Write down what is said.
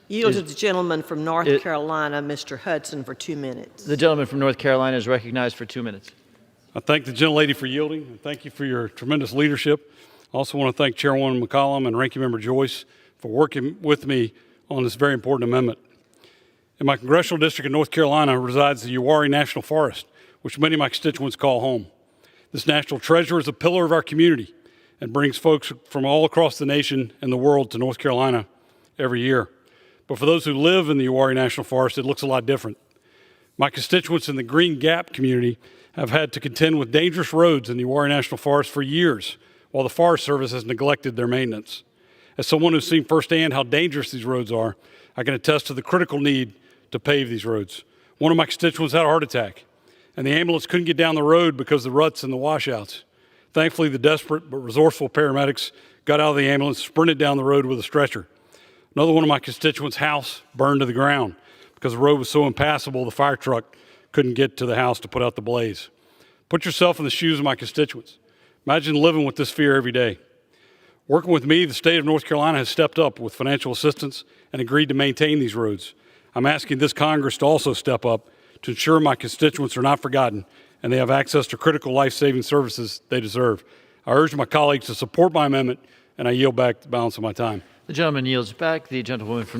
Yield to the gentleman from North Carolina, Mr. Hudson, for 2 minutes. The gentleman from North Carolina is recognized for 2 minutes. I thank the gentlelady for yielding, and thank you for your tremendous leadership. I also want to thank Chairwoman McCollum and Ranking Member Joyce for working with me on this very important amendment. In my congressional district in North Carolina resides the Uwharrie National Forest, which many of my constituents call home. This national treasure is a pillar of our community and brings folks from all across the nation and the world to North Carolina every year. But for those who live in the Uwharrie National Forest, it looks a lot different. My constituents in the Green Gap community have had to contend with dangerous roads in the Uwharrie National Forest for years, while the Forest Service has neglected their maintenance. As someone who's seen firsthand how dangerous these roads are, I can attest to the critical need to pave these roads. One of my constituents had a heart attack, and the ambulance couldn't get down the road because of the ruts and the washouts. Thankfully, the desperate but resourceful paramedics got out of the ambulance, sprinted down the road with a stretcher. Another one of my constituents' house burned to the ground because the road was so impassable the fire truck couldn't get to the house to put out the blaze. Put yourself in the shoes of my constituents. Imagine living with this fear every day. Working with me, the state of North Carolina has stepped up with financial assistance and agreed to maintain these roads. I'm asking this Congress to also step up to ensure my constituents are not forgotten and they have access to critical life-saving services they deserve. I urge my colleagues to support my amendment, and I yield back the balance of my time. The gentleman yields back. The gentlewoman from